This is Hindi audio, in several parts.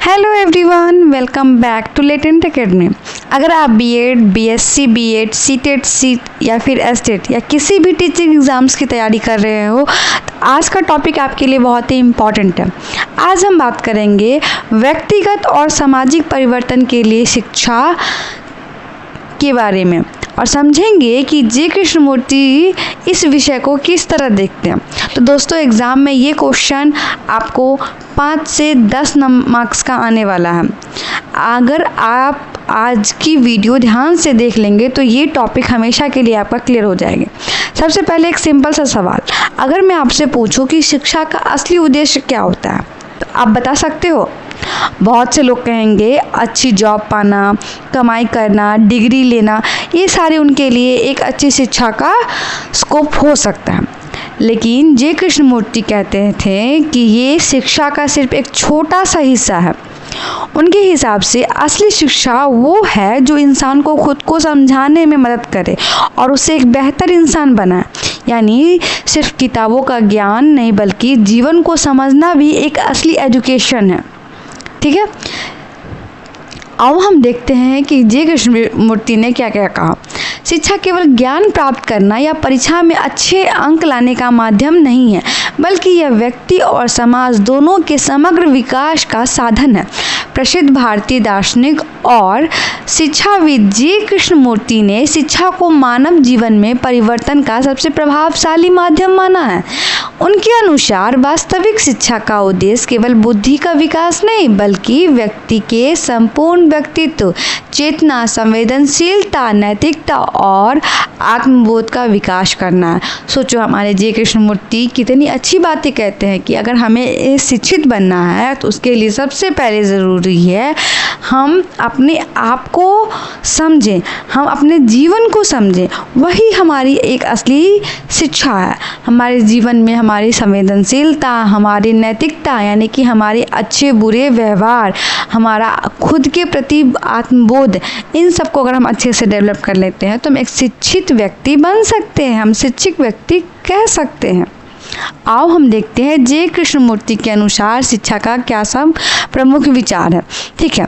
Hello everyone, welcome back to latent academy. अगर आप बीएड, बीएससी, बीएड, सीटेट, या फिर एसटेट या किसी भी टीचिंग एग्ज़ाम्स की तैयारी कर रहे हो तो आज का टॉपिक आपके लिए बहुत ही इम्पॉर्टेंट है। आज हम बात करेंगे व्यक्तिगत और सामाजिक परिवर्तन के लिए शिक्षा के बारे में और समझेंगे कि जे कृष्णमूर्ति इस विषय को किस तरह देखते हैं। तो दोस्तों, एग्ज़ाम में ये क्वेश्चन आपको 5 से 10 मार्क्स का आने वाला है। अगर आप आज की वीडियो ध्यान से देख लेंगे तो ये टॉपिक हमेशा के लिए आपका क्लियर हो जाएगा। सबसे पहले एक सिंपल सा सवाल, अगर मैं आपसे पूछूं कि शिक्षा का असली उद्देश्य क्या होता है तो आप बता सकते हो? बहुत से लोग कहेंगे अच्छी जॉब पाना, कमाई करना, डिग्री लेना, ये सारे उनके लिए एक अच्छी शिक्षा का स्कोप हो सकता है। लेकिन जे कृष्णमूर्ति कहते थे कि ये शिक्षा का सिर्फ एक छोटा सा हिस्सा है। उनके हिसाब से असली शिक्षा वो है जो इंसान को खुद को समझाने में मदद करे और उसे एक बेहतर इंसान बनाए। यानी सिर्फ किताबों का ज्ञान नहीं बल्कि जीवन को समझना भी एक असली एजुकेशन है। ठीक है, अब हम देखते हैं कि जे कृष्णमूर्ति ने क्या क्या कहा। शिक्षा केवल ज्ञान प्राप्त करना या परीक्षा में अच्छे अंक लाने का माध्यम नहीं है, बल्कि यह व्यक्ति और समाज दोनों के समग्र विकास का साधन है। प्रसिद्ध भारतीय दार्शनिक और शिक्षाविद जे कृष्णमूर्ति ने शिक्षा को मानव जीवन में परिवर्तन का सबसे प्रभावशाली माध्यम माना है। उनके अनुसार वास्तविक शिक्षा का उद्देश्य केवल बुद्धि का विकास नहीं बल्कि व्यक्ति के संपूर्ण व्यक्तित्व, चेतना, संवेदनशीलता, नैतिकता और आत्मबोध का विकास करना है। सोचो, हमारे जे कृष्णमूर्ति कितनी अच्छी बातें कहते हैं कि अगर हमें शिक्षित बनना है तो उसके लिए सबसे पहले ज़रूरी है हम अपने आप को समझें, हम अपने जीवन को समझें। वही हमारी एक असली शिक्षा है। हमारे जीवन में हमारी संवेदनशीलता, हमारी नैतिकता यानी कि हमारे अच्छे बुरे व्यवहार, हमारा खुद के प्रति आत्मबोध, इन सब को अगर हम अच्छे से डेवलप कर लेते हैं तो हम एक शिक्षित व्यक्ति बन सकते हैं, हम शिक्षित व्यक्ति कह सकते हैं। आओ हम देखते हैं जे कृष्णमूर्ति के अनुसार शिक्षा का क्या सब प्रमुख विचार है। ठीक है,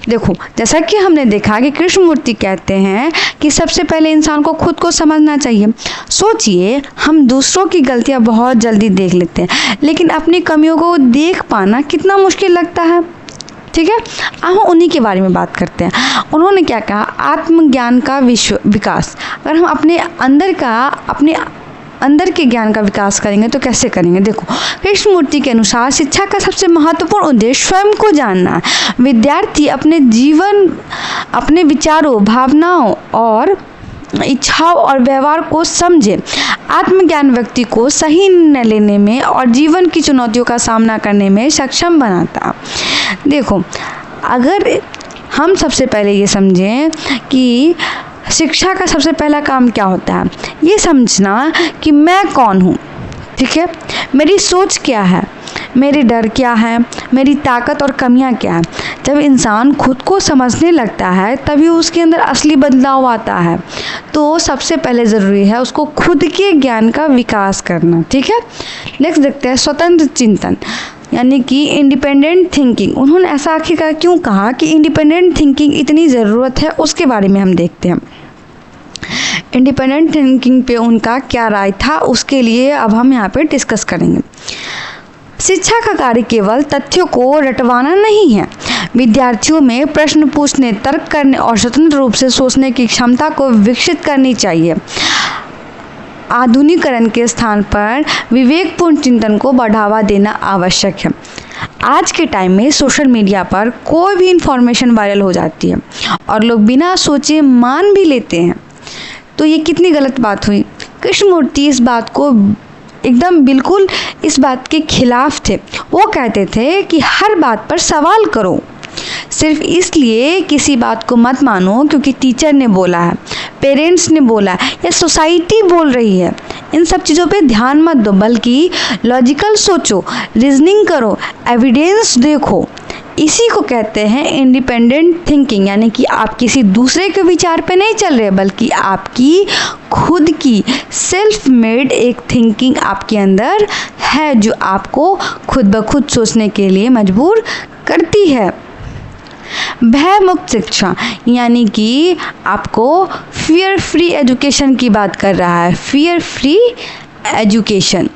देखो, जैसा कि हमने देखा कि कृष्णमूर्ति कहते हैं कि सबसे पहले इंसान को खुद को समझना चाहिए। सोचिए, हम दूसरों की गलतियां बहुत जल्दी देख लेते हैं लेकिन अपनी कमियों को देख पाना कितना मुश्किल लगता है। ठीक है, अब हम उन्हीं के बारे में बात करते हैं। उन्होंने क्या कहा, आत्मज्ञान का विकास। अगर हम अपने अंदर के ज्ञान का विकास करेंगे तो कैसे करेंगे? देखो, कृष्णमूर्ति के अनुसार शिक्षा का सबसे महत्वपूर्ण उद्देश्य स्वयं को जानना है। विद्यार्थी अपने जीवन, अपने विचारों, भावनाओं और इच्छाओं और व्यवहार को समझे। आत्मज्ञान व्यक्ति को सही निर्णय लेने में और जीवन की चुनौतियों का सामना करने में सक्षम बनाता। देखो, अगर हम सबसे पहले ये समझें कि शिक्षा का सबसे पहला काम क्या होता है, ये समझना कि मैं कौन हूँ। ठीक है, मेरी सोच क्या है, मेरे डर क्या है, मेरी ताकत और कमियाँ क्या है। जब इंसान खुद को समझने लगता है तभी उसके अंदर असली बदलाव आता है। तो सबसे पहले ज़रूरी है उसको खुद के ज्ञान का विकास करना। ठीक है, नेक्स्ट देखते हैं स्वतंत्र चिंतन यानी कि इंडिपेंडेंट थिंकिंग। उन्होंने ऐसा आखिरकार क्यों कहा कि इंडिपेंडेंट थिंकिंग इतनी ज़रूरत है, उसके बारे में हम देखते हैं। इंडिपेंडेंट थिंकिंग पे उनका क्या राय था उसके लिए अब हम यहाँ पे डिस्कस करेंगे। शिक्षा का कार्य केवल तथ्यों को रटवाना नहीं है। विद्यार्थियों में प्रश्न पूछने, तर्क करने और स्वतंत्र रूप से सोचने की क्षमता को विकसित करनी चाहिए। आधुनिकीकरण के स्थान पर विवेकपूर्ण चिंतन को बढ़ावा देना आवश्यक है। आज के टाइम में सोशल मीडिया पर कोई भी इंफॉर्मेशन वायरल हो जाती है और लोग बिना सोचे मान भी लेते हैं। तो ये कितनी गलत बात हुई। कृष्णमूर्ति इस बात को एकदम बिल्कुल इस बात के खिलाफ थे। वो कहते थे कि हर बात पर सवाल करो, सिर्फ इसलिए किसी बात को मत मानो क्योंकि टीचर ने बोला है, पेरेंट्स ने बोला है या सोसाइटी बोल रही है। इन सब चीज़ों पे ध्यान मत दो बल्कि लॉजिकल सोचो, रीजनिंग करो, एविडेंस देखो। इसी को कहते हैं इंडिपेंडेंट थिंकिंग यानी कि आप किसी दूसरे के विचार पे नहीं चल रहे बल्कि आपकी खुद की सेल्फ मेड एक थिंकिंग आपके अंदर है जो आपको खुद ब खुद सोचने के लिए मजबूर करती है। भय मुक्त शिक्षा, यानी कि आपको फियर फ्री एजुकेशन की बात कर रहा है, फियर फ्री एजुकेशन।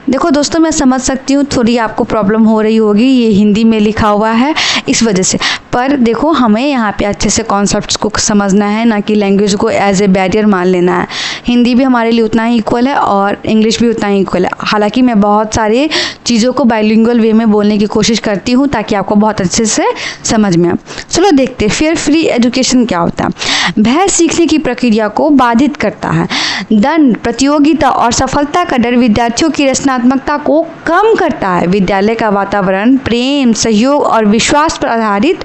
देखो दोस्तों, मैं समझ सकती हूँ थोड़ी आपको प्रॉब्लम हो रही होगी, ये हिंदी में लिखा हुआ है इस वजह से, पर देखो हमें यहाँ पे अच्छे से कॉन्सेप्ट्स को समझना है, ना कि लैंग्वेज को एज ए बैरियर मान लेना है। हिंदी भी हमारे लिए उतना ही इक्वल है और इंग्लिश भी उतना ही इक्वल है। हालांकि मैं बहुत सारे चीज़ों को बाइलिंगुअल वे में बोलने की कोशिश करती हूँ ताकि आपको बहुत अच्छे से समझ में आए। चलो देखते हैं फियर फ्री एजुकेशन क्या होता है। भय सीखने की प्रक्रिया को बाधित करता है। दंड, प्रतियोगिता और सफलता का डर विद्यार्थियों की रचनात्मकता को कम करता है। विद्यालय का वातावरण प्रेम, सहयोग और विश्वास पर आधारित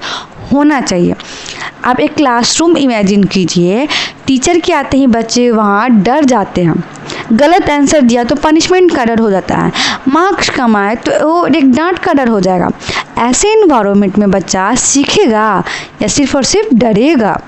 होना चाहिए। आप एक क्लासरूम इमेजिन कीजिए, टीचर के आते ही बच्चे वहाँ डर जाते हैं। गलत आंसर दिया तो पनिशमेंट का डर हो जाता है, मार्क्स कम आए तो वो एक डांट का डर हो जाएगा। ऐसे इन्वायरमेंट में बच्चा सीखेगा या सिर्फ और सिर्फ डरेगा?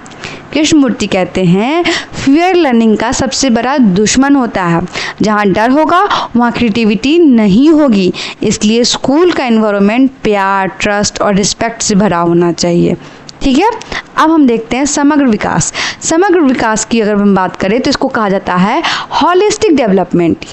कृष्णमूर्ति कहते हैं फियर लर्निंग का सबसे बड़ा दुश्मन होता है। जहाँ डर होगा वहाँ क्रिएटिविटी नहीं होगी। इसलिए स्कूल का एनवायरनमेंट प्यार, ट्रस्ट और रिस्पेक्ट से भरा होना चाहिए। ठीक है, अब हम देखते हैं समग्र विकास। समग्र विकास की अगर हम बात करें तो इसको कहा जाता है हॉलिस्टिक डेवलपमेंट,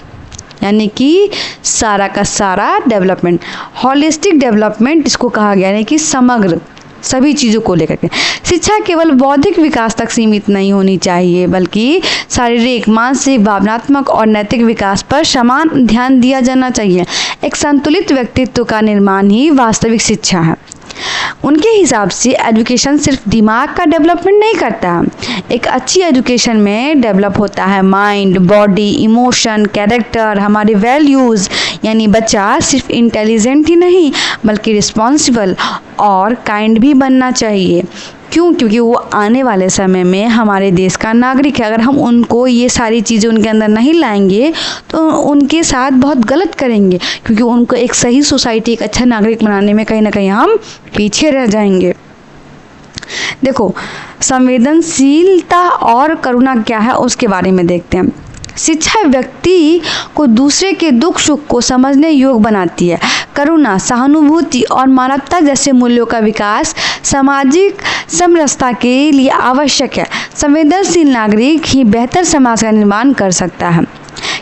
यानी कि सारा का सारा डेवलपमेंट। हॉलिस्टिक डेवलपमेंट इसको कहा गया, यानी कि समग्र, सभी चीज़ों को लेकर के। शिक्षा केवल बौद्धिक विकास तक सीमित नहीं होनी चाहिए, बल्कि शारीरिक, मानसिक, भावनात्मक और नैतिक विकास पर समान ध्यान दिया जाना चाहिए। एक संतुलित व्यक्तित्व का निर्माण ही वास्तविक शिक्षा है। उनके हिसाब से एजुकेशन सिर्फ दिमाग का डेवलपमेंट नहीं करता। एक अच्छी एजुकेशन में डेवलप होता है माइंड, बॉडी, इमोशन, कैरेक्टर, हमारे वैल्यूज़। यानी बच्चा सिर्फ इंटेलिजेंट ही नहीं बल्कि रिस्पॉन्सिबल और काइंड भी बनना चाहिए। क्यों? क्योंकि वो आने वाले समय में हमारे देश का नागरिक है। अगर हम उनको ये सारी चीज़ें उनके अंदर नहीं लाएंगे तो उनके साथ बहुत गलत करेंगे, क्योंकि उनको एक सही सोसाइटी, एक अच्छा नागरिक बनाने में कहीं ना कहीं हम पीछे रह जाएंगे। देखो, संवेदनशीलता और करुणा क्या है उसके बारे में देखते हैं। शिक्षा व्यक्ति को दूसरे के दुख सुख को समझने योग्य बनाती है। करुणा, सहानुभूति और मानवता जैसे मूल्यों का विकास सामाजिक समरसता के लिए आवश्यक है। संवेदनशील नागरिक ही बेहतर समाज का निर्माण कर सकता है।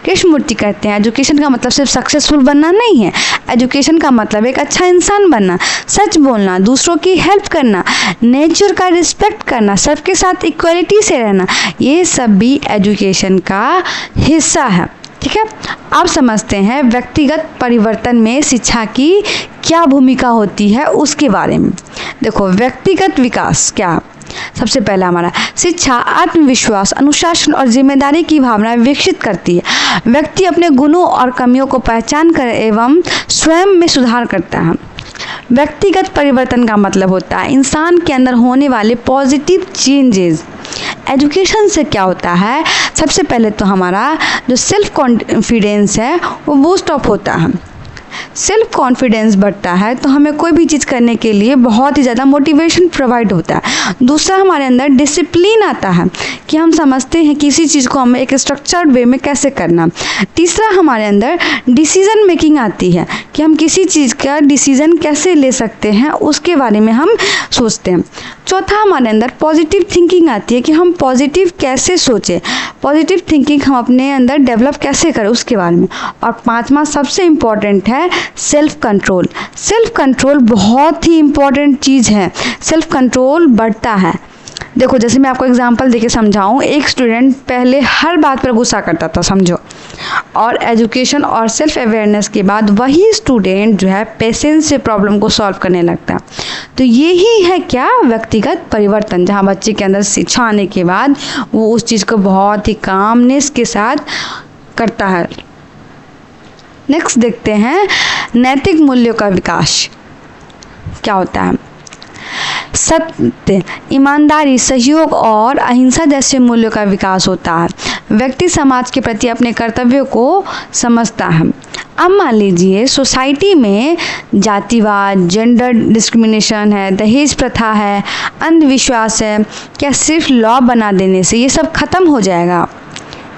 कृष्णमूर्ति कहते हैं एजुकेशन का मतलब सिर्फ सक्सेसफुल बनना नहीं है। एजुकेशन का मतलब एक अच्छा इंसान बनना, सच बोलना, दूसरों की हेल्प करना, नेचर का रिस्पेक्ट करना, सबके साथ इक्वलिटी से रहना, ये सब भी एजुकेशन का हिस्सा है। ठीक है, आप समझते हैं व्यक्तिगत परिवर्तन में शिक्षा की क्या भूमिका होती है उसके बारे में। देखो, व्यक्तिगत विकास क्या? सबसे पहला हमारा शिक्षा आत्मविश्वास, अनुशासन और जिम्मेदारी की भावना विकसित करती है। व्यक्ति अपने गुणों और कमियों को पहचान कर एवं स्वयं में सुधार करता है। व्यक्तिगत परिवर्तन का मतलब होता है इंसान के अंदर होने वाले पॉजिटिव चेंजेस। एजुकेशन से क्या होता है? सबसे पहले तो हमारा जो सेल्फ कॉन्फिडेंस है वो बूस्ट अप होता है। सेल्फ कॉन्फिडेंस बढ़ता है तो हमें कोई भी चीज़ करने के लिए बहुत ही ज़्यादा मोटिवेशन प्रोवाइड होता है। दूसरा, हमारे अंदर डिसिप्लिन आता है कि हम समझते हैं किसी चीज़ को हमें एक स्ट्रक्चर्ड वे में कैसे करना। तीसरा, हमारे अंदर डिसीजन मेकिंग आती है कि हम किसी चीज़ का डिसीजन कैसे ले सकते हैं उसके बारे में हम सोचते हैं। चौथा, हमारे अंदर पॉजिटिव थिंकिंग आती है कि हम पॉजिटिव कैसे सोचें, पॉजिटिव थिंकिंग हम अपने अंदर डेवलप कैसे करें उसके बारे में। और पांचवा सबसे इम्पॉर्टेंट है सेल्फ कंट्रोल। सेल्फ कंट्रोल बहुत ही इम्पॉर्टेंट चीज़ है। सेल्फ कंट्रोल बढ़ता है। देखो, जैसे मैं आपको एग्जांपल देके समझाऊं, एक स्टूडेंट पहले हर बात पर गुस्सा करता था, समझो, और एजुकेशन और सेल्फ अवेयरनेस के बाद वही स्टूडेंट जो है पेशेंस से प्रॉब्लम को सॉल्व करने लगता है। तो यही है क्या? व्यक्तिगत परिवर्तन, जहाँ बच्चे के अंदर शिक्षा आने के बाद वो उस चीज़ को बहुत ही कामनेस के साथ करता है। नेक्स्ट देखते हैं नैतिक मूल्यों का विकास क्या होता है। सत्य, ईमानदारी, सहयोग और अहिंसा जैसे मूल्यों का विकास होता है। व्यक्ति समाज के प्रति अपने कर्तव्यों को समझता है। अब मान लीजिए सोसाइटी में जातिवाद, जेंडर डिस्क्रिमिनेशन है, दहेज प्रथा है, अंधविश्वास है, क्या सिर्फ लॉ बना देने से ये सब खत्म हो जाएगा?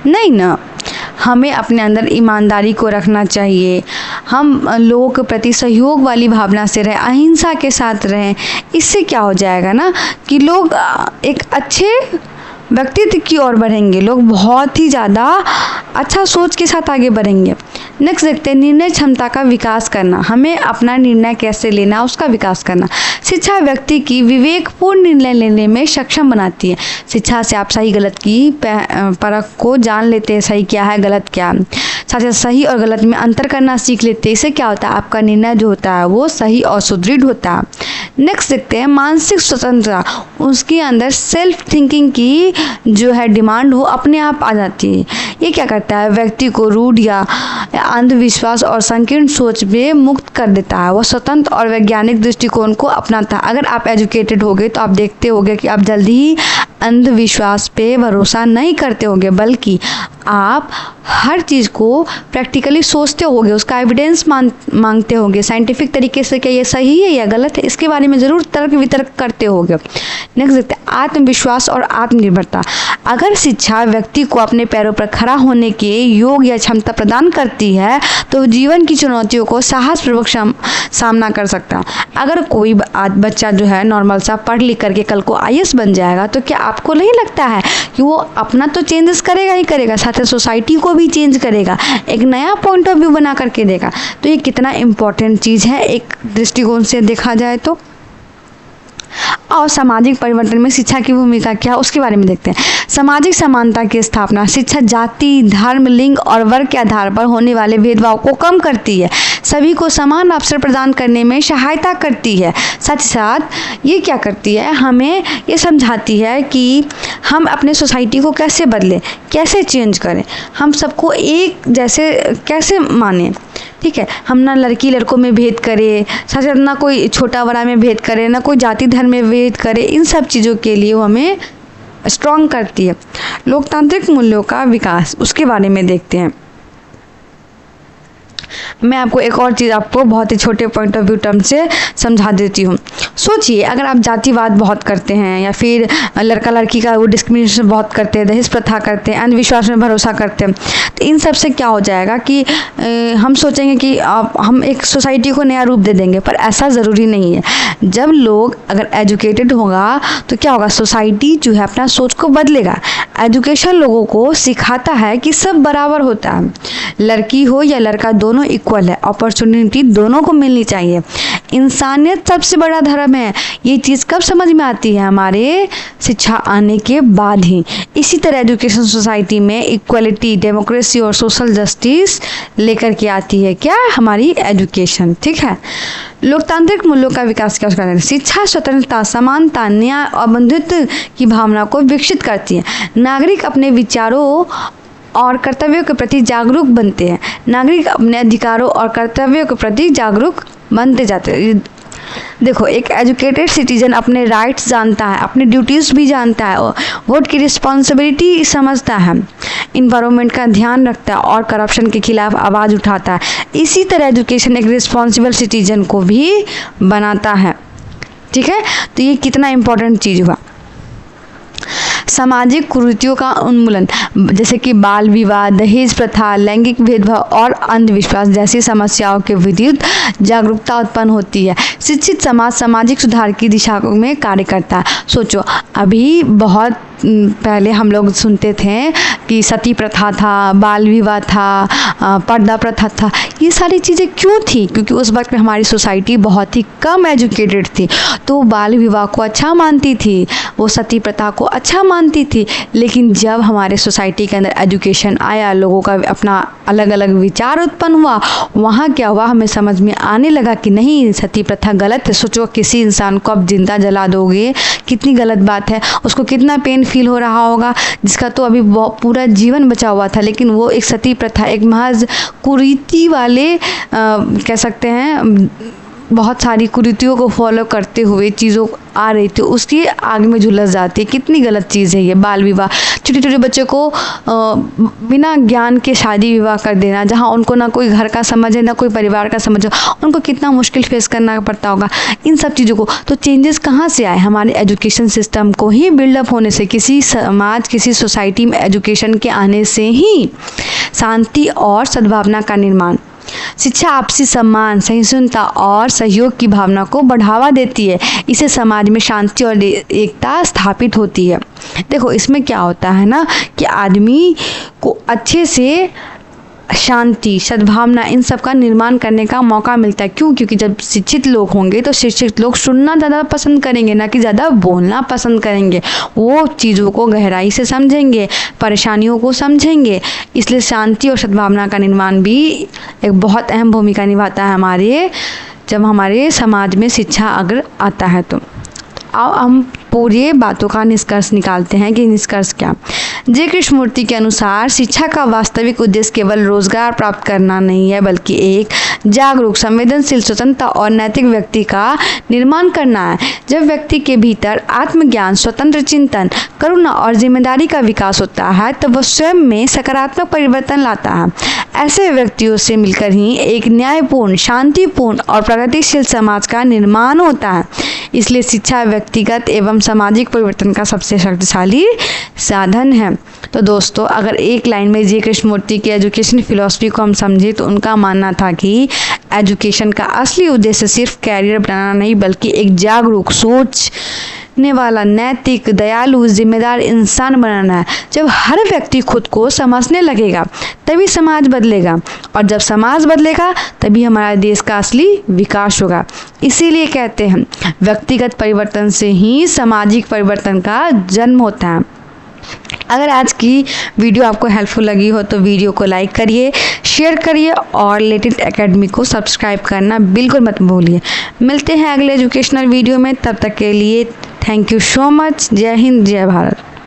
नहीं ना। हमें अपने अंदर ईमानदारी को रखना चाहिए, हम लोगों के प्रति सहयोग वाली भावना से रहें, अहिंसा के साथ रहें। इससे क्या हो जाएगा ना कि लोग एक अच्छे व्यक्तित्व की ओर बढ़ेंगे, लोग बहुत ही ज़्यादा अच्छा सोच के साथ आगे बढ़ेंगे। नेक्स्ट देखते हैं निर्णय क्षमता का विकास करना। हमें अपना निर्णय कैसे लेना उसका विकास करना। शिक्षा व्यक्ति की विवेकपूर्ण निर्णय लेने में सक्षम बनाती है। शिक्षा से आप सही गलत की परख को जान लेते हैं, सही क्या है गलत क्या है, साथ ही सही और गलत में अंतर करना सीख लेते हैं। इससे क्या होता है, आपका निर्णय जो होता है वो सही और सुदृढ़ होता है। नेक्स्ट देखते हैं मानसिक स्वतंत्रता। उसके अंदर सेल्फ थिंकिंग की जो है डिमांड वो अपने आप आ जाती है। ये क्या करता है, व्यक्ति को रूढ़ या अंधविश्वास और संकीर्ण सोच में मुक्त कर देता है। वह स्वतंत्र और वैज्ञानिक दृष्टिकोण को अपनाता है। अगर आप एजुकेटेड होगे तो आप देखते होगे कि आप जल्दी ही अंधविश्वास पे भरोसा नहीं करते होगे, बल्कि आप हर चीज़ को प्रैक्टिकली सोचते होगे, उसका एविडेंस मांगते होगे, साइंटिफिक तरीके से क्या ये सही है या गलत है, इसके बारे में ज़रूर तर्क वितर्क करते होगे। नेक्स्ट देखते हैं आत्मविश्वास और आत्मनिर्भरता। अगर शिक्षा व्यक्ति को अपने पैरों पर खड़ा होने के योग या क्षमता प्रदान करती है तो जीवन की चुनौतियों को साहसपूर्वक सामना कर सकता है। अगर कोई बच्चा जो है नॉर्मल सा पढ़ लिख करके कल को IAS बन जाएगा तो क्या आपको नहीं लगता है कि वो अपना तो चेंजेस करेगा ही करेगा, साथ ही सोसाइटी को भी चेंज करेगा, एक नया पॉइंट ऑफ व्यू बना करके देगा। तो ये कितना इम्पोर्टेंट चीज़ है एक दृष्टिकोण से देखा जाए तो। और सामाजिक परिवर्तन में शिक्षा की भूमिका क्या है उसके बारे में देखते हैं। सामाजिक समानता की स्थापना। शिक्षा जाति, धर्म, लिंग और वर्ग के आधार पर होने वाले भेदभाव को कम करती है, सभी को समान अवसर प्रदान करने में सहायता करती है। साथ ही साथ ये क्या करती है, हमें ये समझाती है कि हम अपने सोसाइटी को कैसे बदलें, कैसे चेंज करें, हम सबको एक जैसे कैसे मानें। ठीक है, हम ना लड़की लड़कों में भेद करें, साथ ही ना कोई छोटा बड़ा में भेद करें, ना कोई जाति धर्म में भेद करें। इन सब चीज़ों के लिए वो हमें स्ट्रॉन्ग करती है। लोकतांत्रिक मूल्यों का विकास उसके बारे में देखते हैं। मैं आपको एक और चीज़ आपको बहुत ही छोटे पॉइंट ऑफ व्यू टर्म से समझा देती हूँ। सोचिए, अगर आप जातिवाद बहुत करते हैं या फिर लड़का लड़की का वो डिस्क्रिमिनेशन बहुत करते हैं, दहेज प्रथा करते हैं, अंधविश्वास में भरोसा करते हैं, तो इन सब से क्या हो जाएगा कि हम सोचेंगे कि हम एक सोसाइटी को नया रूप दे देंगे, पर ऐसा ज़रूरी नहीं है। जब लोग अगर एजुकेटेड होगा तो क्या होगा, सोसाइटी जो है अपना सोच को बदलेगा। एजुकेशन लोगों को सिखाता है कि सब बराबर होता है, लड़की हो या लड़का दोनों इक्वल है, अपॉर्चुनिटी दोनों को मिलनी चाहिए। इंसानियत सबसे बड़ा धर्म है। ये चीज़ कब समझ में आती है, हमारे शिक्षा आने के बाद ही। इसी तरह एजुकेशन सोसाइटी में इक्वलिटी, डेमोक्रेसी और सोशल जस्टिस लेकर के आती है क्या, हमारी एजुकेशन। ठीक है, लोकतांत्रिक मूल्यों का विकास क्या उसका, शिक्षा स्वतंत्रता, समानता, न्याय और बंधुत्व की भावना को विकसित करती है। नागरिक अपने विचारों और कर्तव्यों के प्रति जागरूक बनते हैं। नागरिक अपने अधिकारों और कर्तव्यों के प्रति जागरूक बनते जाते हैं। देखो, एक एजुकेटेड सिटीजन अपने राइट्स जानता है, अपनी ड्यूटीज़ भी जानता है, वोट की रिस्पॉन्सिबिलिटी समझता है, इन्वायरमेंट का ध्यान रखता है और करप्शन के खिलाफ आवाज़ उठाता है। इसी तरह एजुकेशन एक रिस्पॉन्सिबल सिटीजन को भी बनाता है। ठीक है, तो ये कितना इम्पोर्टेंट चीज़ हुआ। सामाजिक कुरीतियों का उन्मूलन, जैसे कि बाल विवाह, दहेज प्रथा, लैंगिक भेदभाव और अंधविश्वास जैसी समस्याओं के विरुद्ध जागरूकता उत्पन्न होती है। शिक्षित समाज सामाजिक सुधार की दिशा में कार्य करता है। सोचो, अभी बहुत पहले हम लोग सुनते थे कि सती प्रथा था, बाल विवाह था, पर्दा प्रथा था। ये सारी चीज़ें क्यों थी? क्योंकि उस वक्त में हमारी सोसाइटी बहुत ही कम एजुकेटेड थी, तो बाल विवाह को अच्छा मानती थी, वो सती प्रथा को अच्छा मानती थी। लेकिन जब हमारे सोसाइटी के अंदर एजुकेशन आया, लोगों का अपना अलग अलग विचार उत्पन्न हुआ, वहाँ क्या हुआ, हमें समझ में आने लगा कि नहीं, सती प्रथा गलत है। सोचो, किसी इंसान को अब जिंदा जला दोगे, कितनी गलत बात है, उसको कितना पेन फील हो रहा होगा, जिसका तो अभी पूरा जीवन बचा हुआ था। लेकिन वो एक सती प्रथा, एक महज कुरीति वाले कह सकते हैं बहुत सारी कुरीतियों को फॉलो करते हुए चीज़ों आ रही थी, उसकी आग में झुलस जाती है। कितनी गलत चीज़ है ये बाल विवाह। छोटे छोटे बच्चे को बिना ज्ञान के शादी विवाह कर देना, जहाँ उनको ना कोई घर का समझ है ना कोई परिवार का समझ हो, उनको कितना मुश्किल फेस करना पड़ता होगा इन सब चीज़ों को। तो चेंजेस कहाँ से आए? हमारे एजुकेशन सिस्टम को ही बिल्डअप होने से, किसी समाज किसी सोसाइटी में एजुकेशन के आने से ही शांति और सद्भावना का निर्माण। शिक्षा आपसी सम्मान, सहिष्णुता और सहयोग की भावना को बढ़ावा देती है। इससे समाज में शांति और एकता स्थापित होती है। देखो इसमें क्या होता है ना कि आदमी को अच्छे से शांति, सद्भावना, इन सब का निर्माण करने का मौका मिलता है। क्यों? क्योंकि जब शिक्षित लोग होंगे तो शिक्षित लोग सुनना ज़्यादा पसंद करेंगे, ना कि ज़्यादा बोलना पसंद करेंगे। वो चीज़ों को गहराई से समझेंगे, परेशानियों को समझेंगे। इसलिए शांति और सद्भावना का निर्माण भी एक बहुत अहम भूमिका निभाता है जब हमारे समाज में शिक्षा अगर आता है तो। आओ हम पूरी बातों का निष्कर्ष निकालते हैं कि निष्कर्ष क्या। जे कृष्णमूर्ति के अनुसार शिक्षा का वास्तविक उद्देश्य केवल रोजगार प्राप्त करना नहीं है, बल्कि एक जागरूक, संवेदनशील, स्वतंत्र और नैतिक व्यक्ति का निर्माण करना है। जब व्यक्ति के भीतर आत्मज्ञान, स्वतंत्र चिंतन, करुणा और जिम्मेदारी का विकास होता है तब वह स्वयं में सकारात्मक परिवर्तन लाता है। ऐसे व्यक्तियों से मिलकर ही एक न्यायपूर्ण, शांतिपूर्ण और प्रगतिशील समाज का निर्माण होता है। इसलिए शिक्षा व्यक्तिगत एवं सामाजिक परिवर्तन का सबसे शक्तिशाली साधन है। तो दोस्तों, अगर एक लाइन में जे कृष्णमूर्ति की एजुकेशन फिलॉसफी को हम समझे तो उनका मानना था कि एजुकेशन का असली उद्देश्य सिर्फ कैरियर बनाना नहीं, बल्कि एक जागरूक, सोचने वाला, नैतिक, दयालु, जिम्मेदार इंसान बनाना है। जब हर व्यक्ति खुद को समझने लगेगा तभी समाज बदलेगा, और जब समाज बदलेगा तभी हमारा देश का असली विकास होगा। इसीलिए कहते हैं व्यक्तिगत परिवर्तन से ही सामाजिक परिवर्तन का जन्म होता है। अगर आज की वीडियो आपको हेल्पफुल लगी हो तो वीडियो को लाइक करिए, शेयर करिए और लेटेंट एकेडमी को सब्सक्राइब करना बिल्कुल मत भूलिए। मिलते हैं अगले एजुकेशनल वीडियो में, तब तक के लिए थैंक यू सो मच। जय हिंद, जय भारत।